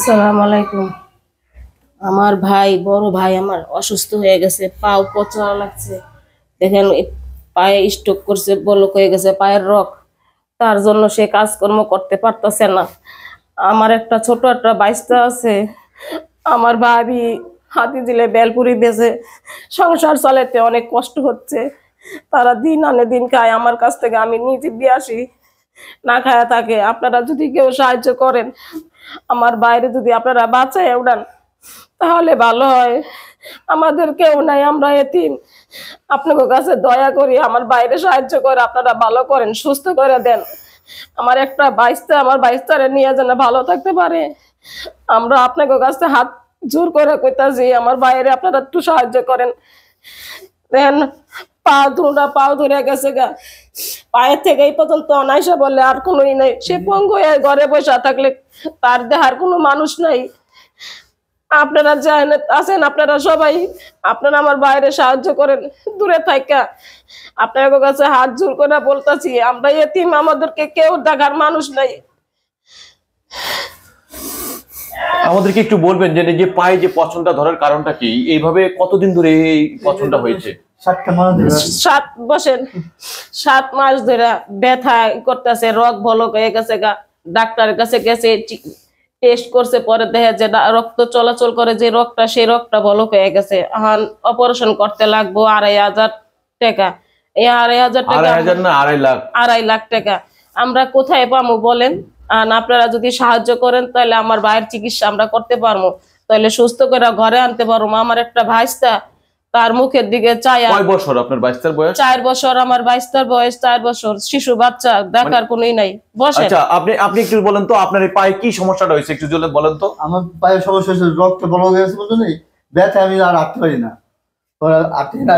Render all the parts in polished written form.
আসসালামু আলাইকুম। আমার ভাই, বড় ভাই আমার অসুস্থ হয়ে গেছে, পাও পচা লাগছে। দেখেন পায়ে স্ট্রোক করছে, বলক হয়ে গেছে পায়ের রক। তার জন্য সে কাজকর্ম করতে পারতেছে না। আমার একটা ছোট একটা বাইস্তা আছে। আমার ভাবি হাতি দিলে বেলপুরি বেজে সংসার চালাতে অনেক কষ্ট হচ্ছে। তারা দিন আনে দিন খায়, আমার কাছ থেকে আমি নিজে দিয়ে আসি, না খায়া থাকে। আপনারা যদি কেউ সাহায্য করেন, আমার বাইরে যদি আপনারা বাঁচায় উড়ান তাহলে ভালো হয়। আমাদের কেউ নাই, আমরা এতিম। আপনাদের কাছে দয়া করি আমার বাইরে সাহায্য করে আপনারা ভালো করেন, সুস্থ করে দেন। আমার একটা বাইস্তা, আমার বাইস্তারে নিয়ে যেন ভালো থাকতে পারে। আমরা আপনাদের কাছে হাত জোর করে কইতাছি, আমার বাইরে আপনারা একটু সাহায্য করেন। দেন পাও ধরে গেছে গা, পায়ের থেকে এই পর্যন্ত অনাইসা বলে আর কোনোই নাই। সে পঙ্গু হয়ে ঘরে বসে থাকলে তার দেহার কোনো মানুষ নাই। আপনারা আছেন, আপনারা সবাই আপনারা আমার বাইরে সাহায্য করেন, দূরে থাকা। আপনাদের কাছে হাত জোর করে বলতেছি, আমরা এতিম, আমাদেরকে কেউ দেখার মানুষ নাই। আমাদেরকে একটু বলবেন যে যে পায়ে যে পছন্দটা ধরার কারণটা কি, এইভাবে কতদিন ধরে এই পছন্দটা হয়েছে? 7 মাস ধরে ব্যথা করতেছে, রক বলক হয়ে গেছে গা। ডাক্তারের কাছে গেছে, টেস্ট করছে, পরে দেখে যে রক্ত চলাচল করে যে রক্তটা, সেই রক্তটা বলক হয়ে গেছে। এখন অপারেশন করতে লাগবো 2,500 টাকা। এই 2,500 টাকা, 2,500 না 2.5 লাখ, 2.5 লাখ টাকা আমরা কোথায় পাবো বলেন? আর আপনারা যদি সাহায্য করেন তাহলে আমার ভাইয়ের চিকিৎসা আমরা করতে পারবো, তাহলে সুস্থ করে ঘরে আনতে পারবো। আমার একটা ভাইস্তা, তার মুখের দিকে চায়া। কয় বছর আপনার বাইস্তার বয়স? 4 বছর। আমার বাইস্তার বয়স 4 বছর। শিশু বাচ্চা, দেখার কোনোই নাই। বসে। আচ্ছা, আপনি একটু বলেন তো আপনার এই পায়ে কি সমস্যাটা হয়েছে, একটু জলদি বলেন তো। আমার পায়ে সমস্যা হয়েছে, রক্ত বড় হয়ে গেছে, বুঝলেন? ব্যথা আমি আর আঁকতে পারি না। আঁকতে না,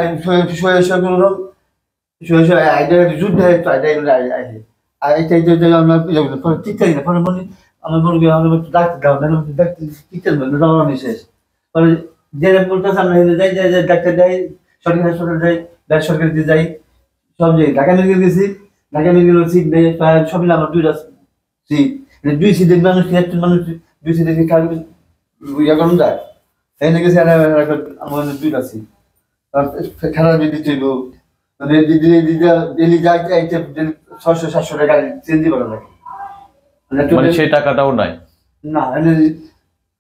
যুদ্ধ আর এটা আমরা টিকতে না। পরে বলি আমার বলবি ডাক্তার দাও, শেষ। পরে যে বলতেছে আমরা যাই যাই ডাক্তার যাই, সরকারি হাসপাতাল যাই, বেসরকারিতে যাই, সব যাই। ঢাকা মেডিকেল গেছি, ঢাকা মেডিকেল সিট নেই, সব মিলে আমার 2টা সিট, 2 সিটের মানুষ, একজন মানুষ 2 সিটের ইয়া করুন যায়। এনে গেছে আমার 2টা সিট খেলা দিতে ডেলি যাই 600-700 টাকা চেঞ্জ করা লাগে, মানে সেই টাকাটাও নাই না।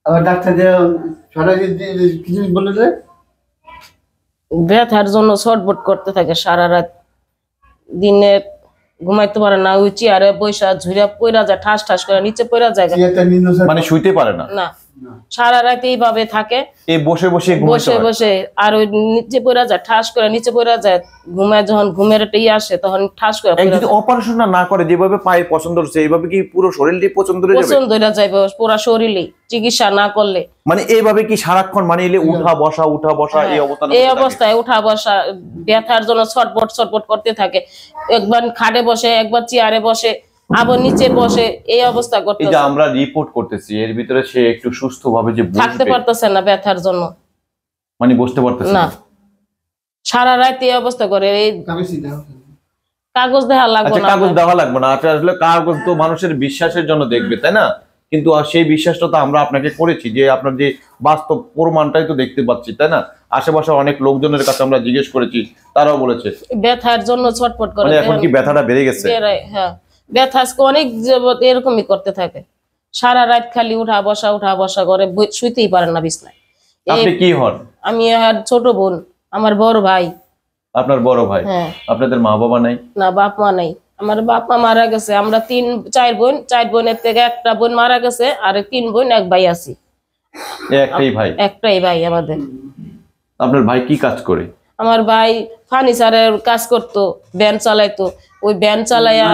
আবার ডাক্তার কিছু বলে যে ব্যথার জন্য ছটফট করতে থাকে সারা রাত, দিনে ঘুমাইতে পারে না। ওই চেয়ারে বৈশা ঝুড়া পইরা যায়, ঠাস ঠাস করে নিচে পইরা যায়, মানে শুইতে পারে না। না, সারা রাত এইভাবে থাকে, এই বসে বসে বসে বসে। আর ওই নিচে পইরা যায়, ঠাস করে নিচে পইরা যায়। ঘুমায়, যখন ঘুমের একটা আসে তখন ঠাস করে পইরা যদি যায়। অপারেশন না করে যেভাবে পায়ে পছন্দ হচ্ছে, এইভাবে কি পুরো শরীরটাই পছন্দ হয়ে যাবে? পছন্দ হয়ে যাবে পুরো শরীরে, চিকিৎসা না করলে। মানে এইভাবে কি সারাক্ষণ, মানে এলে উঠা বসা এই অবস্থা? এই অবস্থায় উঠা বসা, ব্যথার জন্য ছটফট করতে থাকে। একবার খাটে বসে, একবার চেয়ারে বসে, আবার নিচে বসে, এই অবস্থা করতে। এই যে আমরা রিপোর্ট করতেছি, এর ভিতরে সে একটু সুস্থভাবে যে থাকতে পারতেছে না ব্যথার জন্য, মানে বসতে পারতেছে না, সারা রাত এই অবস্থা করে। এই কাগজ দেওয়া লাগবে না, কাগজ দেওয়া লাগবে না। আসলে কাগজ তো মানুষের বিশ্বাসের জন্য দেখবে, তাই না? কিন্তু সেই বিশ্বাসটা তো আমরা আপনাকে করেছি, যে আপনার যে বাস্তব প্রমাণটাই তো দেখতে পাচ্ছি, তাই না? আশেপাশে অনেক লোকজনের কাছে আমরা জিজ্ঞেস করেছি, তারাও বলেছে ব্যথার জন্য ছটফট করে। এখন কি ব্যথাটা বেড়ে গেছে? হ্যাঁ, ব্যথা আজকে অনেক এরকমই করতে থাকে। সারা রাত খালি উঠা বসা করে, শুইতেই পারেন না বিছনায়। আপনি কি হন? আমি আর ছোট বোন, আমার বড় ভাই। আপনার বড় ভাই? হ্যাঁ। আপনাদের মা বাবা নাই? না, বাপ মা নাই। আমার বাপ মা মারা গেছে। আমরা 4 বোন, 4 বোনের থেকে একটা বোন মারা গেছে, আর 3 বোন, 1 ভাই আছি। একটাই ভাই আমাদের। আপনার ভাই কি কাজ করে? আমার ভাই ফার্নিচারের কাজ করতো, ভ্যান চালাইতো। ওই ভ্যান চালাইয়া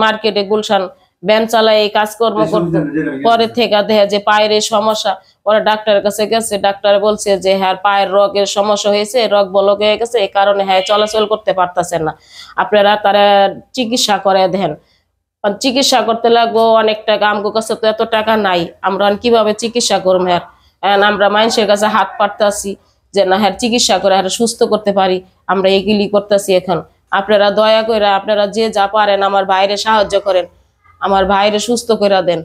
মার্কেটে গুলশান ভ্যান চালাই এই কাজকর্ম করতো। পরে থেকে দেখে যে পায়ের সমস্যা, পরে ডাক্তারের কাছে গেছে। ডাক্তার বলছে যে হ্যাঁ, পায়ের রগের সমস্যা হয়েছে, রগ বলক হয়ে গেছে, এই কারণে হ্যাঁ চলাচল করতে পারতেছে না। আপনারা তারা চিকিৎসা করে দেন। চিকিৎসা করতে লাগবো অনেক টাকা, আমগো কাছে তো এত টাকা নাই। আমরা কিভাবে চিকিৎসা করবো? হ্যাঁ, আমরা মানুষের কাছে হাত পাততাছি যে না, হ্যাঁ চিকিৎসা করে হ্যাঁ সুস্থ করতে পারি। আমরা এগুলি করতেছি। এখন আপনারা দয়া করে, আপনারা যে যা পারেন আমার ভাইরে সাহায্য করেন, আমার ভাইরে সুস্থ করে দেন।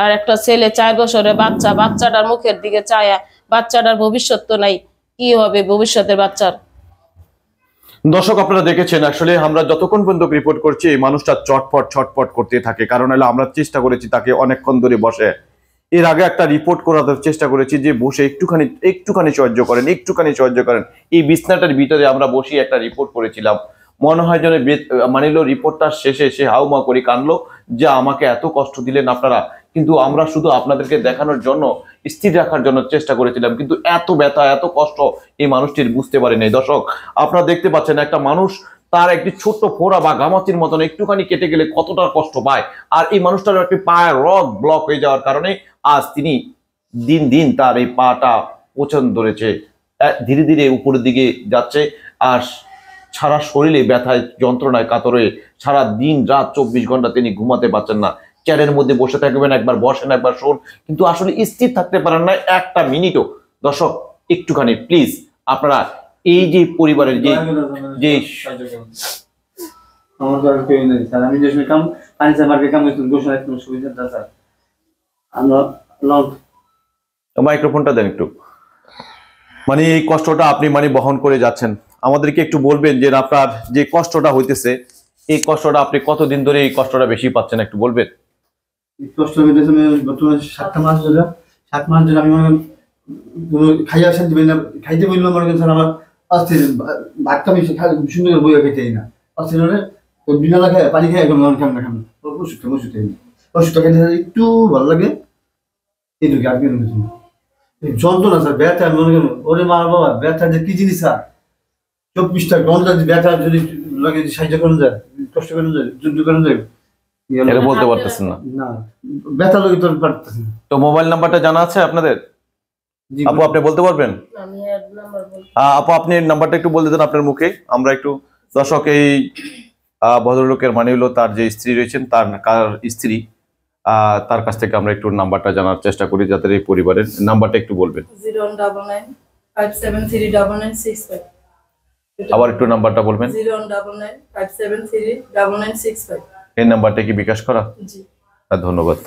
আর একটা ছেলে 4 বছরের বাচ্চা, বাচ্চাটার মুখের দিকে চায়া, বাচ্চাটার ভবিষ্যৎ তো নাই, কি হবে ভবিষ্যতের বাচ্চার? দর্শক আপনারা দেখেছেন, আসলে আমরা যতক্ষণ পর্যন্ত রিপোর্ট করছি এই মানুষটা চটপট ছটপট করতে থাকে, কারণ হলো আমরা চেষ্টা করেছি তাকে অনেকক্ষণ ধরে বসে, এর আগে একটা রিপোর্ট করার চেষ্টা করেছি যে বসে একটুখানি সহ্য করেন, একটুখানি সহ্য করেন। এই বিছনাটার ভিতরে আমরা বসে একটা রিপোর্ট করেছিলাম, মনে হয় যেন মানিল রিপোর্টটার শেষে সে হাউমা করে কানলো যে আমাকে এত কষ্ট দিলেন আপনারা, কিন্তু আমরা শুধু আপনাদেরকে দেখানোর জন্য, স্থির রাখার জন্য চেষ্টা করেছিলাম, কিন্তু এত ব্যথা এত কষ্ট এই মানুষটির বুঝতে পারেনি। দর্শক আপনারা দেখতে পাচ্ছেন একটা মানুষ তার একটি ছোট্ট ফোড়া বা গামাচির মতন একটুখানি কেটে গেলে কতটা কষ্ট পায়, আর এই মানুষটার একটি পায়ের রগ ব্লক হয়ে যাওয়ার কারণে আজ তিনি দিন দিন তার এই পাটা পচন ধরেছে, ধীরে ধীরে উপরের দিকে যাচ্ছে, আর সারা শরীরে ব্যথায় যন্ত্রণায় কাতরে সারা দিন রাত 24 ঘন্টা তিনি ঘুমাতে পারছেন না, চেয়ারের মধ্যে বসে থাকবেন, একবার বসেন একবার শোন, কিন্তু আসলে স্থির থাকতে পারেন না একটা মিনিটও। দর্শক একটুখানি প্লিজ আপনারা এই যে পরিবারের যে যে আমার তো আর কেউ নেই স্যার, আমি যে সময় কাম ফার্নিচার মার্কেট কাম করছি গোসল একটু সুবিধা না স্যার। আমরা মাইক্রোফোনটা দেন একটু, মানে এই কষ্টটা আপনি মানে বহন করে যাচ্ছেন, আমাদেরকে একটু বলবেন যে আপনার যে কষ্টটা হইতেছে এই কষ্টটা আপনি কতদিন ধরে এই কষ্টটা বেশি পাচ্ছেন একটু বলবেন? কষ্ট হইতেছে, আমি বর্তমানে 7 মাস ধরে, 7 মাস ধরে আমি মানে খাইয়া শান্তি পাই না, খাইতে বললাম মনে করেন স্যার আমার অস্থির, ভাতটা আমি সুন্দর করে বইয়া খাইতে না, অস্থির হলে বিনা খায় পানি খাই এখন খাম না ওষুধটা খাইতে একটু ভালো লাগে এইটুকু, আর কেন কিছু না। যন্ত্রণা স্যার, ব্যথা মনে করেন, ওরে মা বাবা ব্যথা যে কি জিনিস স্যার, 24টা ঘন্টা ব্যথা যদি লাগে, সাহায্য করেন যায়, কষ্ট করেন যায়, যুদ্ধ করেন যায়, এটা বলতে পারতেছেন না, না ব্যথা লাগে তো পারতেছি না। তো মোবাইল নাম্বারটা জানা আছে আপনাদের? জি আপু আপনি বলতে পারবেন? আমি এর নাম্বার বলছি। আপু আপনি নাম্বারটা একটু বলে দেন আপনার মুখে, আমরা একটু দর্শক এই ভদ্রলোকের মানে হলো তার যে স্ত্রী রয়েছেন তার স্ত্রী, তার কাছ থেকে আমরা একটু নাম্বারটা জানার চেষ্টা করি, যাদের এই পরিবারের নাম্বারটা একটু বলবেন। 099573996 আবার একটু নাম্বারটা বলবেন। 099573996 এই নাম্বারটা কি বিকাশ করা? জি। ধন্যবাদ।